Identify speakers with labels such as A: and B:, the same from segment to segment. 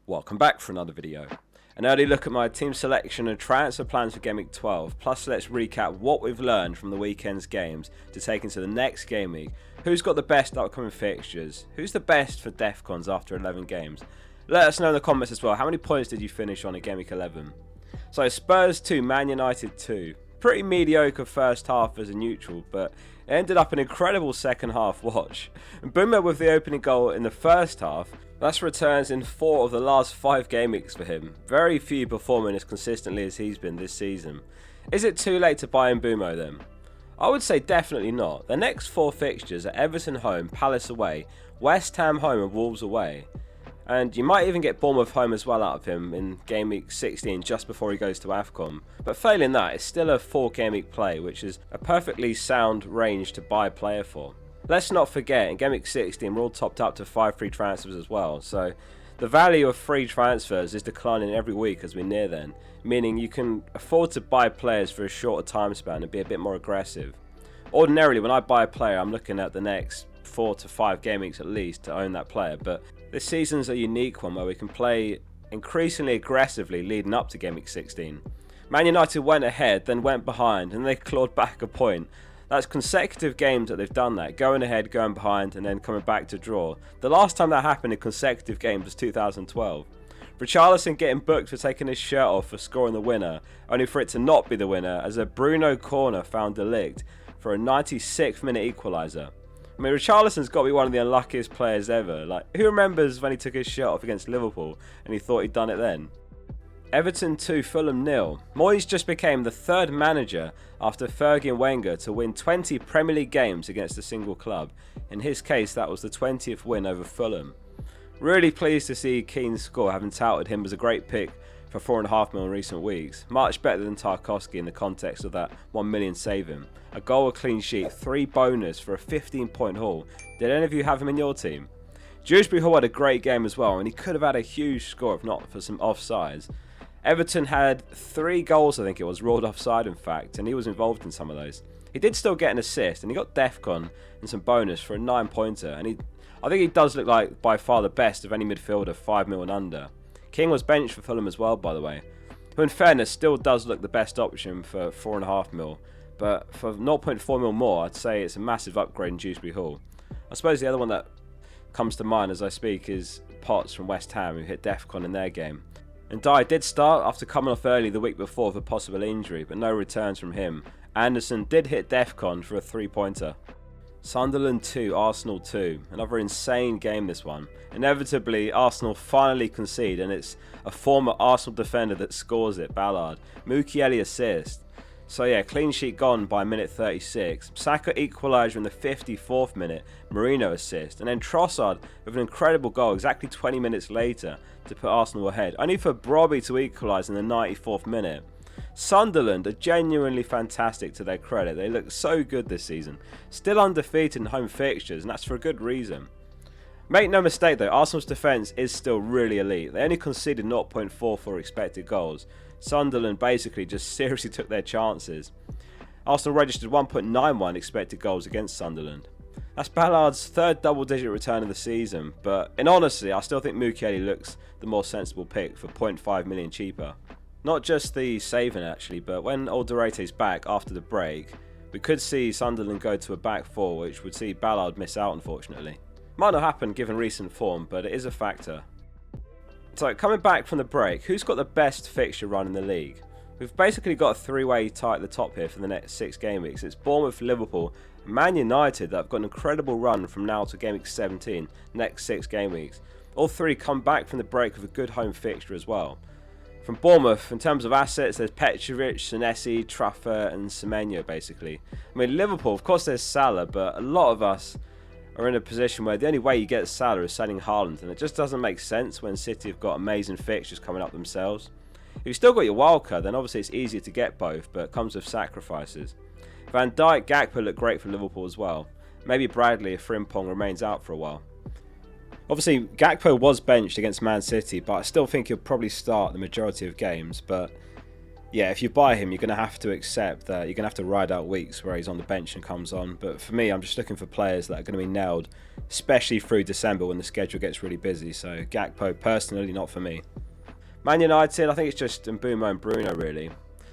A: Welcome back for another video. An early look at my team selection and transfer plans for Game Week 12, plus let's recap what we've learned from the weekend's games to take into the next game week. Who's got the best upcoming fixtures? Who's the best for Defcons after 11 games? Let us know in the comments as well, how many points did you finish on in Game Week 11? So Spurs 2, Man United 2. Pretty mediocre first half as a neutral, but it ended up an incredible second half watch. And Boomer with the opening goal in the first half. That's returns in 4 of the last 5 game weeks for him. Very few performing as consistently as he's been this season. Is it too late to buy in Boomo then? I would say definitely not. The next 4 fixtures are Everton home, Palace away, West Ham home and Wolves away. And you might even get Bournemouth home as well out of him in game week 16 just before he goes to AFCON. But failing that, it's still a 4 game week play, which is a perfectly sound range to buy a player for. Let's not forget, in game week 16 we're all topped up to 5 free transfers as well, so the value of free transfers is declining every week as we near then, meaning you can afford to buy players for a shorter time span and be a bit more aggressive. Ordinarily when I buy a player I'm looking at the next 4 to 5 game weeks at least to own that player, but this season's a unique one where we can play increasingly aggressively leading up to game week 16. Man United went ahead, then went behind, and they clawed back a point. That's consecutive games that they've done that, going ahead, going behind, and then coming back to draw. The last time that happened in consecutive games was 2012. Richarlison getting booked for taking his shirt off for scoring the winner, only for it to not be the winner, as a Bruno corner found Delict for a 96th minute equaliser. I mean, Richarlison's got to be one of the unluckiest players ever. Like, who remembers when he took his shirt off against Liverpool and he thought he'd done it then? Everton 2, Fulham 0. Moyes just became the 3rd manager after Fergie and Wenger to win 20 Premier League games against a single club. In his case, that was the 20th win over Fulham. Really pleased to see Keane's score, having touted him as a great pick for $4.5 million in recent weeks. Much better than Tarkowski in the context of that $1 million saving. A goal, a clean sheet, 3 bonus for a 15-point haul. Did any of you have him in your team? Dewsbury Hall had a great game as well, and he could have had a huge score if not for some offsides. Everton had 3 goals, I think it was, ruled offside in fact, and he was involved in some of those. He did still get an assist, and he got Defcon and some bonus for a 9-pointer, and I think he does look like by far the best of any midfielder 5 million and under. King was benched for Fulham as well, by the way, who in fairness still does look the best option for 4.5 mil, but for 0.4 mil more, I'd say it's a massive upgrade in Dewsbury Hall. I suppose the other one that comes to mind as I speak is Potts from West Ham, who hit Defcon in their game. And Dye did start after coming off early the week before with a possible injury, but no returns from him. Anderson did hit Defcon for a 3-pointer. Sunderland 2, Arsenal 2. Another insane game this one. Inevitably, Arsenal finally concede, and it's a former Arsenal defender that scores it, Ballard. Mukiele assist. So yeah, clean sheet gone by minute 36. Saka equaliser in the 54th minute, Marino assist. And then Trossard with an incredible goal exactly 20 minutes later to put Arsenal ahead. Only for Brobby to equalise in the 94th minute. Sunderland are genuinely fantastic to their credit. They look so good this season. Still undefeated in home fixtures, and that's for a good reason. Make no mistake though, Arsenal's defence is still really elite. They only conceded 0.44 expected goals. Sunderland basically just seriously took their chances. Arsenal registered 1.91 expected goals against Sunderland. That's Ballard's 3rd double-digit return of the season, but in honesty, I still think Mukiele looks the more sensible pick for 0.5 million cheaper. Not just the saving actually, but when Alderete's back after the break, we could see Sunderland go to a back 4, which would see Ballard miss out unfortunately. Might not happen given recent form, but it is a factor. So coming back from the break, who's got the best fixture run in the league? We've basically got a 3-way tie at the top here for the next 6 game weeks. It's Bournemouth, Liverpool, and Man United that have got an incredible run from now to game week 17, next 6 game weeks. All 3 come back from the break with a good home fixture as well. From Bournemouth, in terms of assets, there's Petrovic, Senesi, Trafford and Semenyo basically. I mean, Liverpool, of course there's Salah, but a lot of us are in a position where the only way you get Salah is selling Haaland, and it just doesn't make sense when City have got amazing fixtures coming up themselves. If you've still got your wildcard, then obviously it's easier to get both, but it comes with sacrifices. Van Dijk, Gakpo look great for Liverpool as well. Maybe Bradley if Frimpong remains out for a while. Obviously, Gakpo was benched against Man City, but I still think he'll probably start the majority of games. But Yeah, if you buy him, you're going to have to accept that you're going to have to ride out weeks where he's on the bench and comes on. But for me, I'm just looking for players that are going to be nailed, especially through December when the schedule gets really busy. So Gakpo, personally, not for me. Man United, I think it's just Mbeumo and Bruno, really.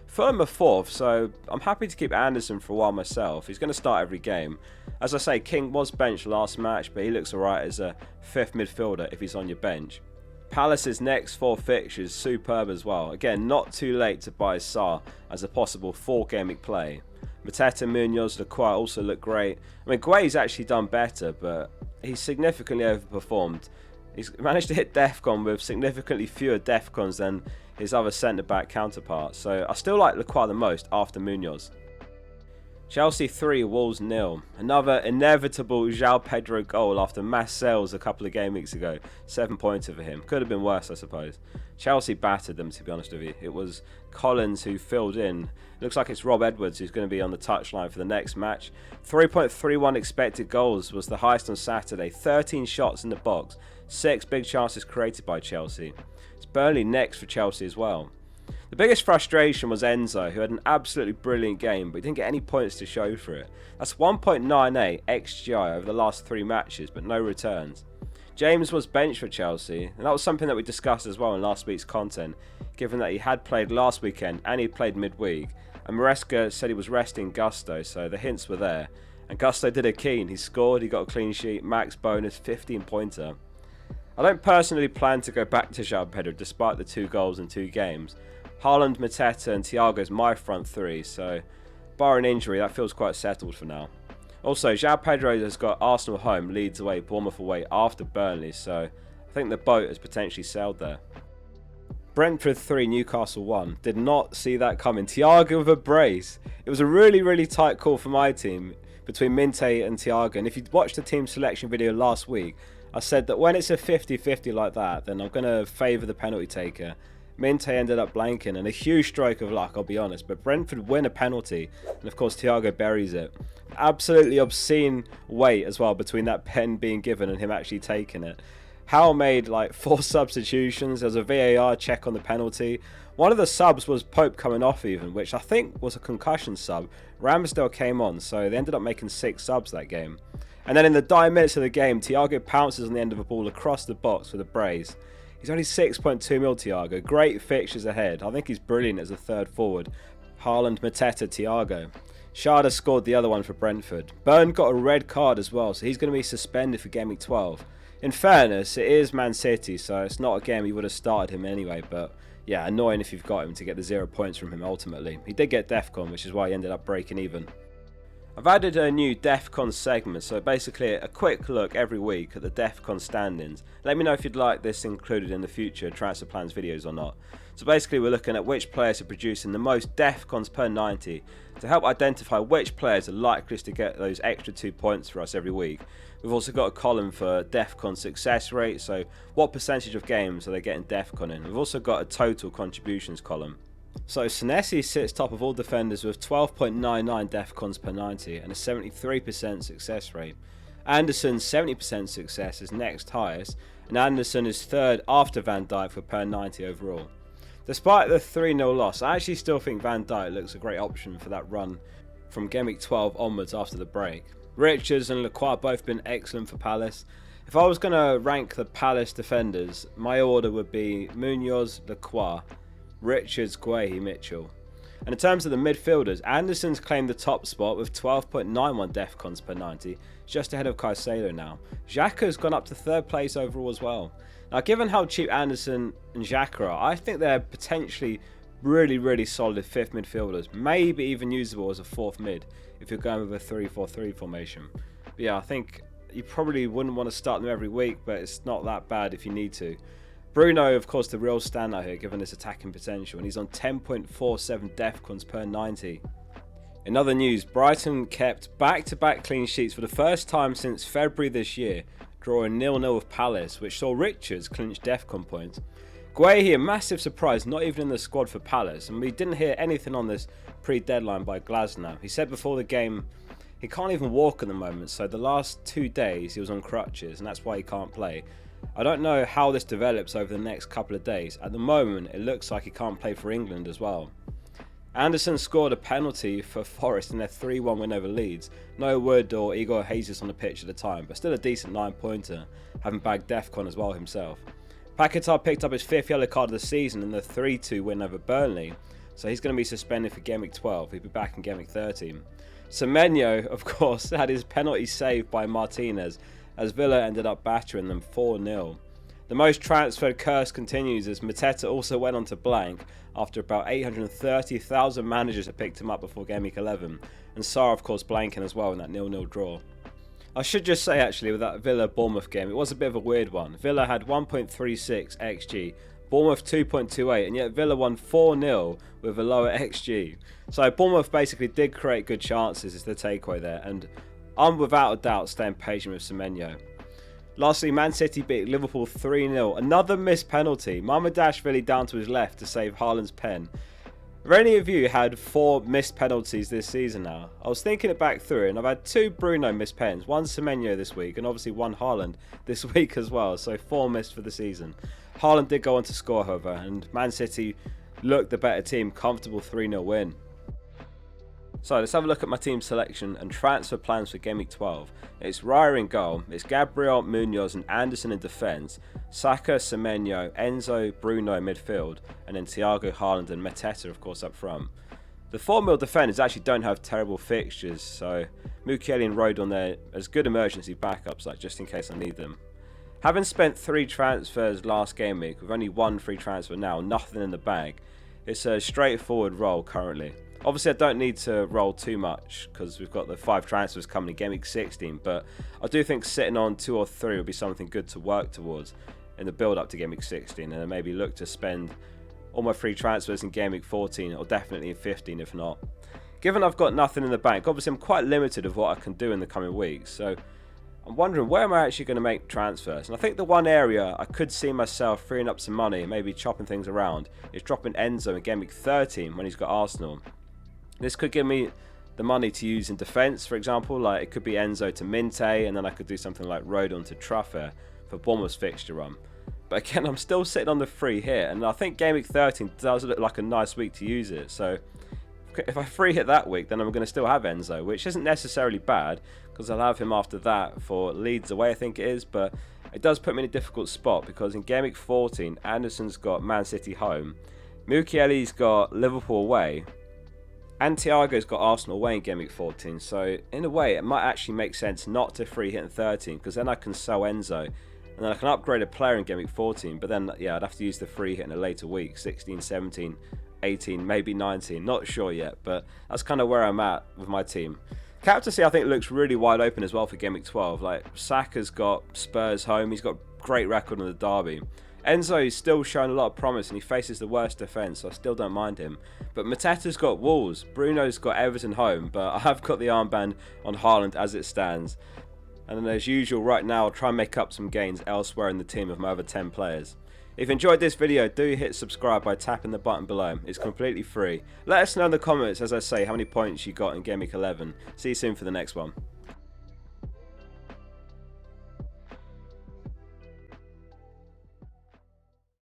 A: Fulham are 4th, so I'm happy to keep Anderson for a while myself. He's going to start every game. As I say, King was benched last match, but he looks alright as a 5th midfielder if he's on your bench. Palace's next 4 fixtures superb as well. Again, not too late to buy Sarr as a possible 4-game week play. Mateta, Munoz, Lacroix also look great. I mean, Gue's actually done better, but he's significantly overperformed. He's managed to hit Defcon with significantly fewer Defcons than his other centre-back counterparts, so I still like Lacroix the most after Munoz. Chelsea 3, Wolves 0. Another inevitable João Pedro goal after mass sales a couple of game weeks ago. 7-pointer for him. Could have been worse, I suppose. Chelsea battered them, to be honest with you. It was Collins who filled in. Looks like it's Rob Edwards who's going to be on the touchline for the next match. 3.31 expected goals was the highest on Saturday. 13 shots in the box. 6 big chances created by Chelsea. It's Burnley next for Chelsea as well. The biggest frustration was Enzo, who had an absolutely brilliant game, but he didn't get any points to show for it. That's 1.98 XGI over the last 3 matches, but no returns. James was benched for Chelsea, and that was something that we discussed as well in last week's content, given that he had played last weekend and he played midweek, and Maresca said he was resting Gusto, so the hints were there. And Gusto did a keen, he scored, he got a clean sheet, max bonus, 15-pointer. I don't personally plan to go back to João Pedro despite the 2 goals in 2 games. Haaland, Mateta and Thiago is my front 3, so barring injury that feels quite settled for now. Also, João Pedro has got Arsenal home, Leeds away, Bournemouth away after Burnley, so I think the boat has potentially sailed there. Brentford 3, Newcastle 1. Did not see that coming. Thiago with a brace. It was a really tight call for my team between Minte and Thiago, and if you watched the team selection video last week, I said that when it's a 50-50 like that, then I'm going to favour the penalty taker. Minte ended up blanking, and a huge stroke of luck, I'll be honest, but Brentford win a penalty, and of course Thiago buries it. Absolutely obscene wait as well between that pen being given and him actually taking it. Howe made like 4 substitutions. There was a VAR check on the penalty. One of the subs was Pope coming off even, which I think was a concussion sub. Ramsdale came on, so they ended up making 6 subs that game. And then in the dying minutes of the game, Thiago pounces on the end of a ball across the box with a brace. He's only 6.2 mil, Thiago. Great fixtures ahead. I think he's brilliant as a third forward. Haaland, Mateta, Thiago. Sharda scored the other one for Brentford. Burn got a red card as well, so he's going to be suspended for game week 12. In fairness, it is Man City, so it's not a game you would have started him anyway, but yeah, annoying if you've got him to get the 0 points from him ultimately. He did get Defcon, which is why he ended up breaking even. I've added a new Defcon segment, so basically a quick look every week at the Defcon standings. Let me know if you'd like this included in the future transfer plans videos or not. So basically we're looking at which players are producing the most Defcons per 90 to help identify which players are likeliest to get those extra 2 points for us every week. We've also got a column for Defcon success rate, so what percentage of games are they getting Defcon in. We've also got a total contributions column. So Senesi sits top of all defenders with 12.99 Defcons per 90 and a 73% success rate. Anderson's 70% success is next highest, and Anderson is third after Van Dijk for per 90 overall. Despite the 3-0 loss, I actually still think Van Dijk looks a great option for that run from game week 12 onwards after the break. Richards and Lacroix both been excellent for Palace. If I was going to rank the Palace defenders, my order would be Munoz, Lacroix, Richards, Guehi, Mitchell. And in terms of the midfielders, Anderson's claimed the top spot with 12.91 Defcons per 90, just ahead of Cielo now. Xhaka's gone up to third place overall as well. Now, given how cheap Anderson and Xhaka are, I think they're potentially really solid 5th midfielders, maybe even usable as a 4th mid if you're going with a 3-4-3 formation. But yeah, I think you probably wouldn't want to start them every week, but it's not that bad if you need to. Bruno, of course, the real standout here given his attacking potential, and he's on 10.47 Defcons per 90. In other news, Brighton kept back-to-back clean sheets for the first time since February this year, drawing 0-0 with Palace, which saw Richards clinch Defcon points. Guehi, a massive surprise, not even in the squad for Palace, and we didn't hear anything on this pre-deadline by Glasner. He said before the game he can't even walk at the moment, so the last 2 days he was on crutches, and that's why he can't play. I don't know how this develops over the next couple of days. At the moment, it looks like he can't play for England as well. Anderson scored a penalty for Forest in their 3-1 win over Leeds. No Wood or Igor Jesus on the pitch at the time, but still a decent 9-pointer, having bagged Defcon as well himself. Paquetá picked up his 5th yellow card of the season in the 3-2 win over Burnley, so he's going to be suspended for Game Week 12. He'll be back in Game Week 13. Semenyo, of course, had his penalty saved by Martinez, as Villa ended up battering them 4-0. The most transferred curse continues as Mateta also went on to blank after about 830,000 managers had picked him up before Game Week 11, and Sarr of course blanking as well in that 0-0 draw. I should just say actually with that Villa-Bournemouth game, it was a bit of a weird one. Villa had 1.36 XG, Bournemouth 2.28, and yet Villa won 4-0 with a lower XG. So Bournemouth basically did create good chances is the takeaway there, and I'm without a doubt staying patient with Semenyo. Lastly, Man City beat Liverpool 3-0. Another missed penalty. Mamardashvili down to his left to save Haaland's pen. Have any of you had 4 missed penalties this season now? I was thinking it back through and I've had 2 Bruno missed pens, 1 Semenyo this week and obviously 1 Haaland this week as well. So 4 missed for the season. Haaland did go on to score however, and Man City looked the better team, comfortable 3-0 win. So let's have a look at my team selection and transfer plans for Game Week 12. It's Raya in goal, it's Gabriel, Munoz and Anderson in defence, Saka, Semenyo, Enzo, Bruno in midfield, and then Thiago, Haaland and Mateta of course up front. The 4-mil defenders actually don't have terrible fixtures, so Mukiele and Rodon there as good emergency backups, like just in case I need them. Having spent 3 transfers last game week with only 1 free transfer now, nothing in the bag, it's a straightforward roll currently. Obviously I don't need to roll too much because we've got the 5 transfers coming in Game Week 16, but I do think sitting on 2 or 3 would be something good to work towards in the build up to Game Week 16, and then maybe look to spend all my free transfers in Game Week 14 or definitely in 15 if not. Given I've got nothing in the bank, obviously I'm quite limited of what I can do in the coming weeks, so I'm wondering where am I actually going to make transfers, and I think the one area I could see myself freeing up some money, maybe chopping things around, is dropping Enzo in Game Week 13 when he's got Arsenal. This could give me the money to use in defence, for example, like it could be Enzo to Minte, and then I could do something like Rodon to Truffer for Bournemouth's fixture run. But again, I'm still sitting on the free hit, and I think Game Week 13 does look like a nice week to use it. So if I free hit that week, then I'm going to still have Enzo, which isn't necessarily bad, because I'll have him after that for Leeds away, I think it is, but it does put me in a difficult spot, because in Game Week 14, Anderson's got Man City home, Mukiele's got Liverpool away, and Thiago's got Arsenal away in Game Week 14, so in a way it might actually make sense not to free hit in 13, because then I can sell Enzo, and then I can upgrade a player in Game Week 14, but then yeah, I'd have to use the free hit in a later week, 16, 17, 18, maybe 19, not sure yet, but that's kind of where I'm at with my team. Captaincy I think looks really wide open as well for Game Week 12, like Saka's got Spurs home, he's got a great record on the derby. Enzo is still showing a lot of promise and he faces the worst defence, so I still don't mind him. But Mateta's got Wolves, Bruno's got Everton home, but I have got the armband on Haaland as it stands. And then as usual right now I'll try and make up some gains elsewhere in the team of my other 10 players. If you enjoyed this video, do hit subscribe by tapping the button below, it's completely free. Let us know in the comments, as I say, how many points you got in Game Week 11. See you soon for the next one.